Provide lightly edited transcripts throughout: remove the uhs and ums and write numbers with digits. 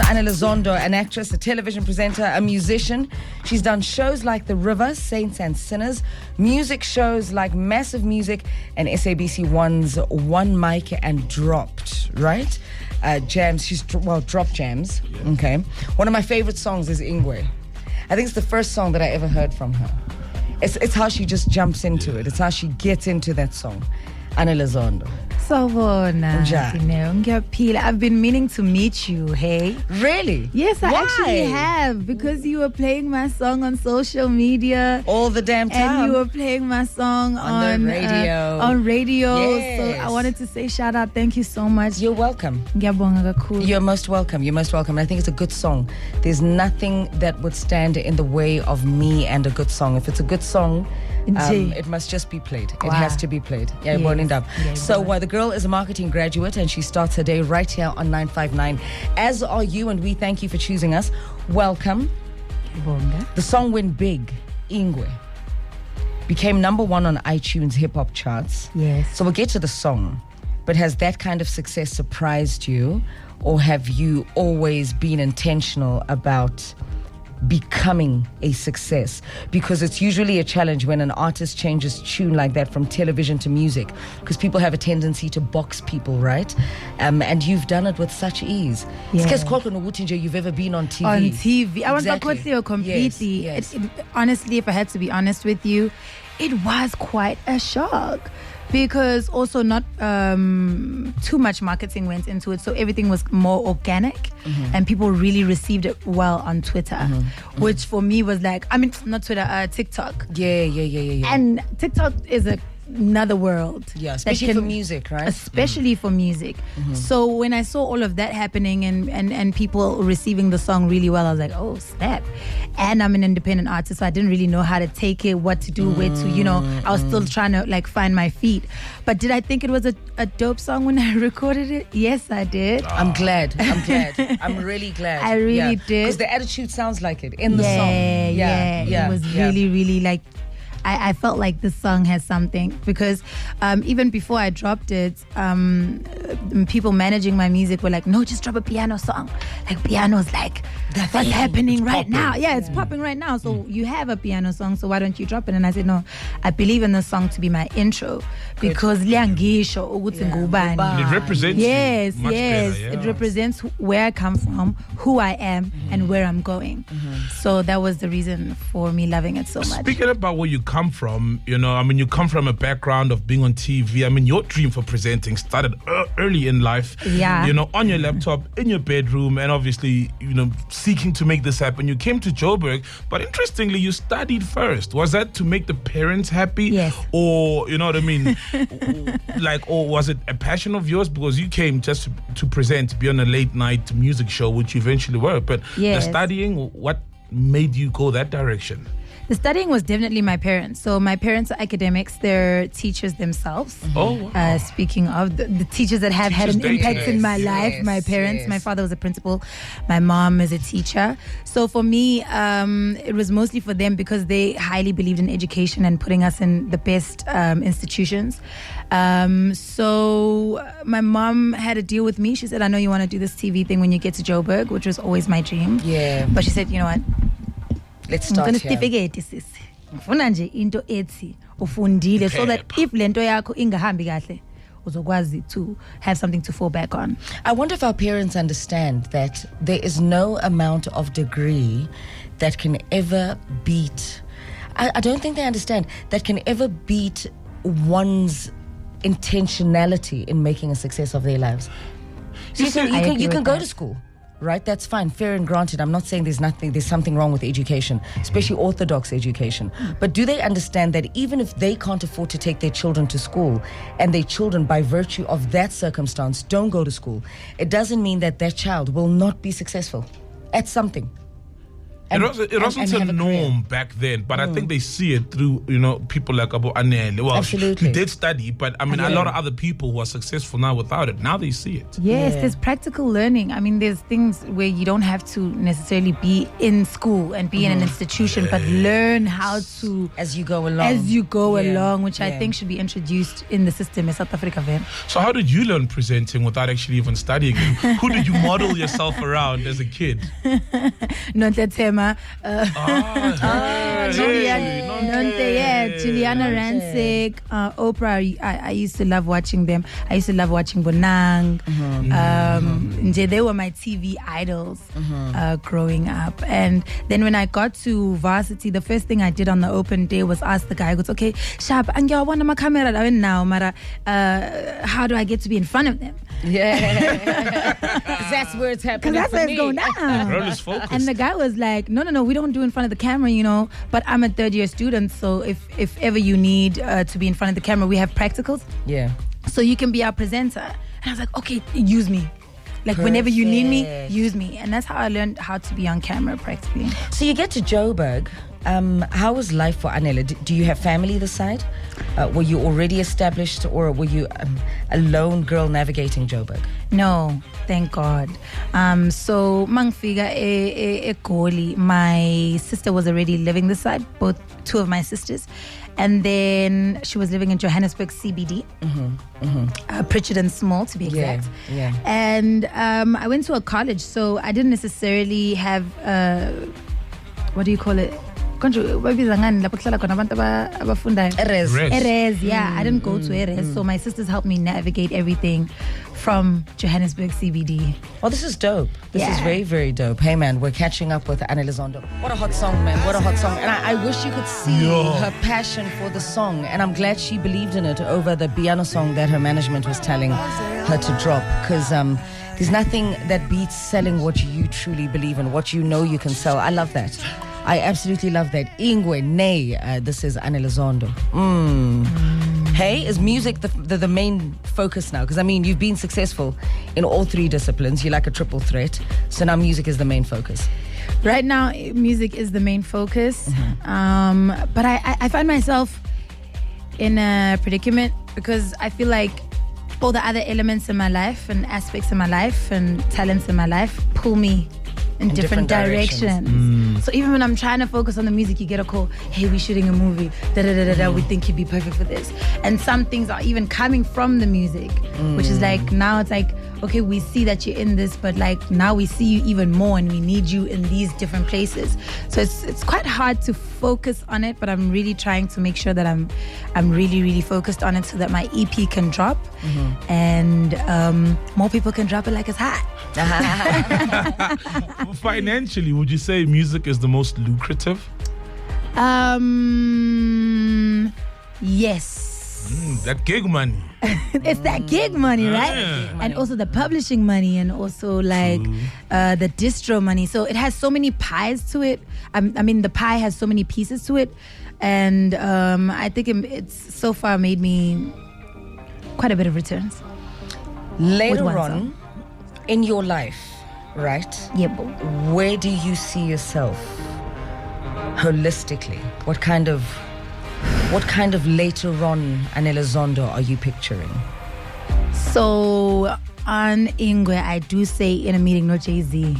Anele Zondo, an actress, a television presenter, a musician. She's done shows like The River, Saints and Sinners, music shows like Massive Music and SABC One's One Mic and Dropped, right? Jams, Drop Jams, okay. One of my favorite songs is Ingwe. I think it's the first song that I ever heard from her. It's how she just jumps into it. It's how she gets into that song. Anele Zondo. Sawubona, Dineo. Ngiyaphila. I've been meaning to meet you, hey? Really? Yes, I Why? actually have, because you were playing my song on social media. All the damn time. And you were playing my song on the radio. Yes. So I wanted to say shout out. Thank you so much. You're welcome. Ngiyabonga kakhulu. You're most welcome. You're most welcome. I think it's a good song. There's nothing that would stand in the way of me and a good song. If it's a good song, it must just be played. It has to be played. Yeah, Yes. So the girl is a marketing graduate and she starts her day right here on 959. As are you, and we thank you for choosing us. Welcome. The song went big. Ingwe became #1 on iTunes hip-hop charts. Yes. So we'll get to the song. But has that kind of success surprised you? Or have you always been intentional about becoming a success? Because it's usually a challenge when an artist changes tune like that from television to music, because people have a tendency to box people, right? And you've done it with such ease. Yes. You've ever been on TV. On TV. I was Exactly. completely. Yes. Honestly, if I had to be honest with you, it was quite a shock. Because also not too much marketing went into it, so everything was more organic, and people really received it well on Twitter, which for me was like, not Twitter, TikTok. Yeah. And TikTok is another world. Yeah, especially for music, right? Especially for music. So when I saw all of that happening and people receiving the song really well, I was like, oh, snap. And I'm an independent artist, so I didn't really know how to take it, what to do, where to, I was still trying to find my feet. But did I think it was a dope song when I recorded it? Yes, I did. I'm glad. I'm really glad. I really did. Because the attitude sounds like it in the song. Yeah. It was really like, I felt like this song has something, because even before I dropped it, people managing my music were like, no, just drop a piano song. Like, piano's like, what's happening right now. Yeah, it's popping right now. So you have a piano song, so why don't you drop it? And I said, no, I believe in the song to be my intro, because liyangisho ukuthi ngubani. It represents yes, you much better, It represents where I come from, who I am, and where I'm going. So that was the reason for me loving it so much. Speaking about where you come from, you come from a background of being on TV. Your dream for presenting started early in life. Yeah. On your laptop, in your bedroom, and obviously, seeking to make this happen. You came to Joburg, but interestingly, you studied first. Was that to make the parents happy? Yes. Or, you know what I mean? Or was it a passion of yours? Because you came just to present, to be on a late night music show, which you eventually were. But yes. The studying, what made you go that direction? The studying was definitely my parents. So my parents are academics. They're teachers themselves. Oh, wow. Speaking of the teachers that have had an impact in my life, my parents, my father was a principal, my mom is a teacher. So for me, it was mostly for them, because they highly believed in education and putting us in the best institutions. So my mom had a deal with me. She said, I know you want to do this TV thing when you get to Joburg, which was always my dream. Yeah. But she said, you know what? Let's start here. Ngifuna nje into ethi ufundile, so that if lento yakho ingahambi kahle uzokwazi to have something to fall back on. I wonder if our parents understand that there is no amount of degree that can ever beat. I don't think they understand that can ever beat one's intentionality in making a success of their lives. So you can go to school. Right, that's fine, fair and granted. I'm not saying there's something wrong with education, especially orthodox education. But do they understand that even if they can't afford to take their children to school, and their children, by virtue of that circumstance, don't go to school, it doesn't mean that child will not be successful at something. It wasn't a norm back then, but I think they see it through, people like Abu Anele. Well, Absolutely. he did study, but I mean, a lot of other people who are successful now without it, now they see it. Yes, there's practical learning. I mean, there's things where you don't have to necessarily be in school and be in an institution, but learn how to... As you go along. Which I think should be introduced in the system in South Africa. So how did you learn presenting without actually even studying it? Who did you model yourself around as a kid? Juliana Rancic, Oprah. I used to love watching them. I used to love watching Bonang. They were my TV idols growing up. And then when I got to varsity, the first thing I did on the open day was ask the guy, okay, Shab, I want my camera now, Mara. How do I get to be in front of them? Yeah. Because that's where it's happening. Because that's where it's going down. Girl is focused. And the guy was like, no, we don't do in front of the camera, but I'm a third-year student, so if ever you need to be in front of the camera, we have practicals. Yeah. So you can be our presenter. And I was like, okay, use me. Like, whenever you need me, use me. And that's how I learned how to be on camera, practically. So you get to Joburg. How was life for Anele? Do you have family this side? Were you already established, or were you a lone girl navigating Joburg? No, thank God. So Mangfiga Egoli, my sister was already living this side, two of my sisters. And then she was living in Johannesburg CBD, Pritchard and Small to be exact. Yeah. And I went to a college, so I didn't necessarily have, what do you call it? Erez, yeah. I didn't go to Erez, so my sisters helped me navigate everything from Johannesburg CBD. Well, this is dope. This is very, very dope. Hey, man, we're catching up with Anele Zondo. What a hot song, man. What a hot song. And I wish you could see her passion for the song. And I'm glad she believed in it over the piano song that her management was telling her to drop. Because there's nothing that beats selling what you truly believe in, what you know you can sell. I love that. I absolutely love that. Ingwe, nay, this is Anele Zondo. Hey, is music the main focus now? Because, I mean, you've been successful in all three disciplines. You're like a triple threat. So now music is the main focus. Right now, music is the main focus. But I find myself in a predicament because I feel like all the other elements in my life and aspects of my life and talents in my life pull me in different directions. So even when I'm trying to focus on the music, you get a call, hey, we're shooting a movie, we think you'd be perfect for this. And some things are even coming from the music, which is like, now it's like, okay, we see that you're in this, but like now we see you even more and we need you in these different places. So it's quite hard to focus on it, but I'm really trying to make sure that I'm really, really focused on it so that my EP can drop and more people can drop it like it's hot. Financially, would you say music is the most lucrative? Yes. That gig money. It's that gig money, right? And also the publishing money, and also like the distro money. So it has so many pies to it. I mean, the pie has so many pieces to it, and I think it's so far made me quite a bit of returns. Later on in your life, right? Yep. Where do you see yourself holistically? What kind of later on Anele Zondo are you picturing? So on Ingwe, I do say in a meeting, no Jay-Z.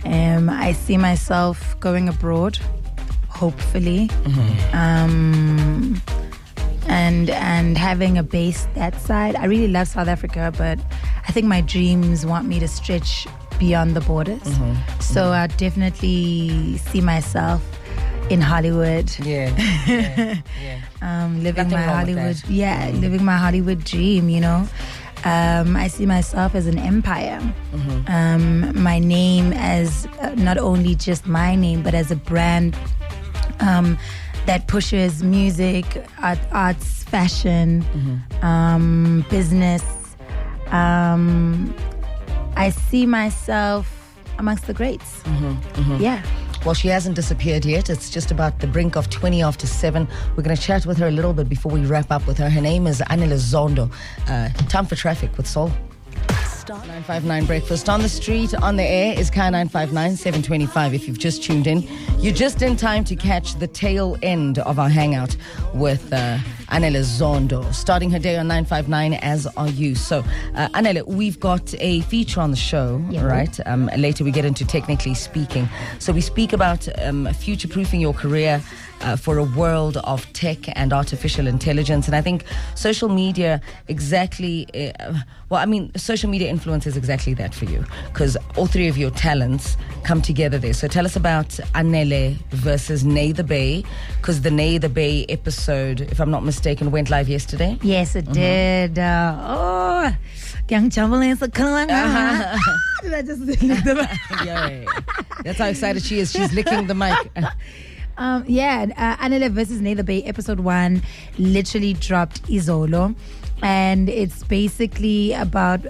I see myself going abroad, hopefully, and having a base that side. I really love South Africa, but I think my dreams want me to stretch beyond the borders. So I definitely see myself in Hollywood. Living my Hollywood, living my Hollywood dream, I see myself as an empire. My name as not only just my name, but as a brand that pushes music, arts, fashion, business. I see myself amongst the greats. Yeah. Well, she hasn't disappeared yet. It's just about the brink of 20 after 7. We're going to chat with her a little bit before we wrap up with her. Her name is Anele Zondo. Time for traffic with Soul. 959 Breakfast on the street, on the air is Kai 959, 725 if you've just tuned in. You're just in time to catch the tail end of our hangout with Anele Zondo, starting her day on 959, as are you. So, Anele, we've got a feature on the show, right? Later we get into technically speaking. So we speak about future-proofing your career for a world of tech and artificial intelligence. And I think social media social media influence is exactly that for you, because all three of your talents come together there. So tell us about Anele versus Nay the Bay, because the Nay the Bay episode, if I'm not mistaken, went live yesterday. Yes, it did. Did I just lick the mic? Yeah. That's how excited she is. She's licking the mic. Anele versus Nay the Bay episode 1 literally dropped Izolo, and it's basically about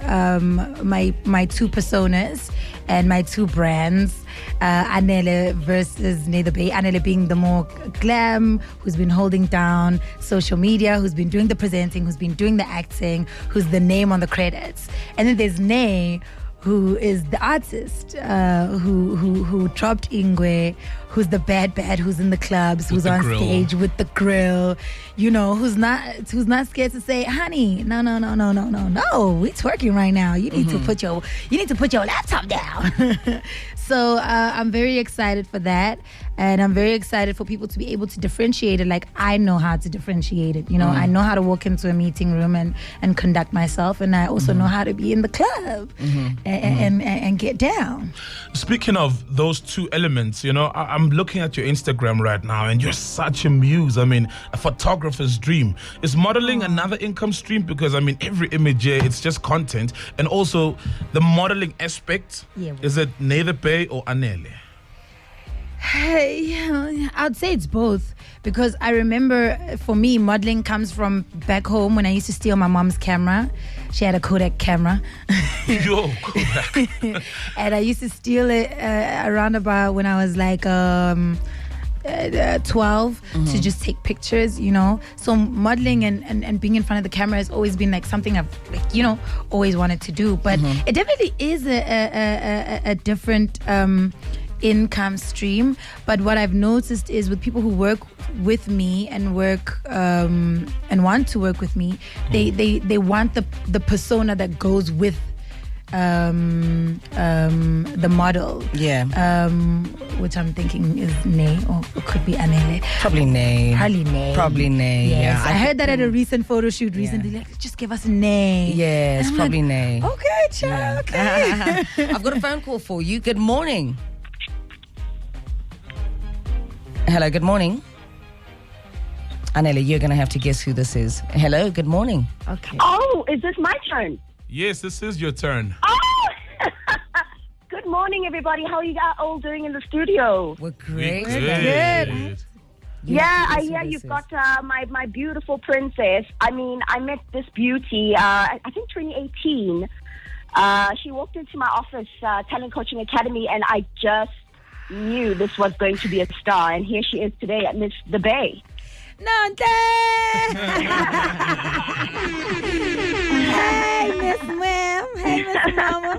my two personas and my two brands. Anele versus Nay the Bay. Anele being the more glam, who's been holding down social media, who's been doing the presenting, who's been doing the acting, who's the name on the credits. And then there's Nay, who is the artist, who dropped Ingwe, who's the bad, who's in the clubs, who's on stage with the grill, who's not scared to say, honey, no, we twerking right now. You need to put your laptop down. So I'm very excited for that, and I'm very excited for people to be able to differentiate it. Like, I know how to differentiate it. I know how to walk into a meeting room and conduct myself, and I also know how to be in the club and get down. Speaking of those two elements, I'm looking at your Instagram right now, and you're such a muse. I mean, a photographer's dream. Is modeling another income stream? Because every image here, it's just content, and also the modeling aspect. Yeah. Is it Nay the Bay or Anele? I'd say it's both, because I remember, for me, modeling comes from back home when I used to steal my mom's camera. She had a Kodak camera. Yo, Kodak. And I used to steal it around about when I was like 12 to just take pictures, So modeling and being in front of the camera has always been like something I've always wanted to do. But it definitely is a different income stream. But what I've noticed is, with people who work with me and work and want to work with me, they want the persona that goes with the model, which I'm thinking is Nay, or it could be Anele. Probably Nay. Yes. I heard that at a recent photo shoot recently. Like, just give us Nay. Yes, probably Nay. Okay, child. Okay. I've got a phone call for you. Good morning. Hello, good morning. Anele, you're going to have to guess who this is. Hello, good morning. Okay. Oh, is this my turn? Yes, this is your turn. Oh! Good morning, everybody. How are you guys all doing in the studio? We're great. Good. Yeah, I hear you've got my beautiful princess. I met this beauty, I think 2018. She walked into my office, Talent Coaching Academy, and I just knew this was going to be a star. And here she is today at Miss the Bay. Nante! Hey, Miss Ma'am. Hey, Miss Mama.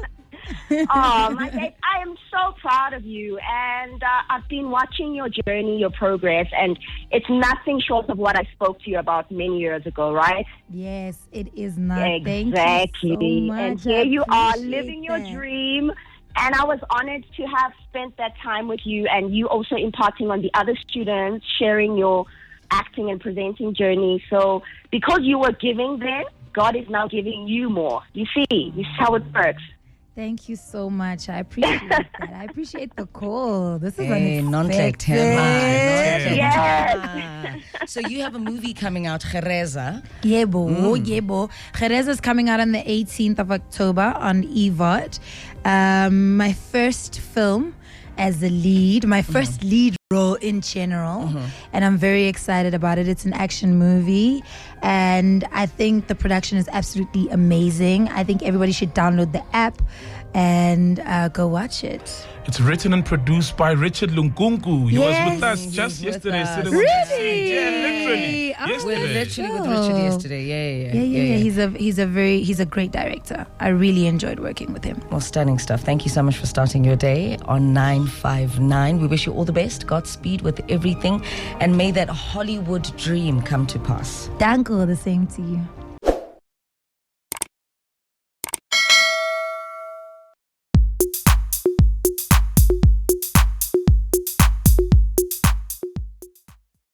Oh, my babe, I am so proud of you. And I've been watching your journey, your progress, and it's nothing short of what I spoke to you about many years ago, right? Yes, it is not. Exactly. Thank you so much. And here you are living your dream. And I was honored to have spent that time with you, and you also imparting on the other students, sharing your acting and presenting journey. So because you were giving then, God is now giving you more. You see, this is how it works. Thank you so much. I appreciate that. I appreciate the call. This is unexpected. Yes. So you have a movie coming out, Cherryl. Yebo. Cherryl is coming out on the 18th of October on EVOD. My first film as the lead, my first lead role in general, and I'm very excited about it. It's an action movie, and I think the production is absolutely amazing. I think everybody should download the app and go watch it. It's written and produced by Richard Lunkunku. He was with us He's just with yesterday. us. Sitting on the seat. Yeah, literally. Oh, Yesterday. Literally with Richard yesterday. Yeah. He's a great director. I really enjoyed working with him. Well, stunning stuff. Thank you so much for starting your day on 959. We wish you all the best. Godspeed with everything. And may that Hollywood dream come to pass. Danko, the same to you.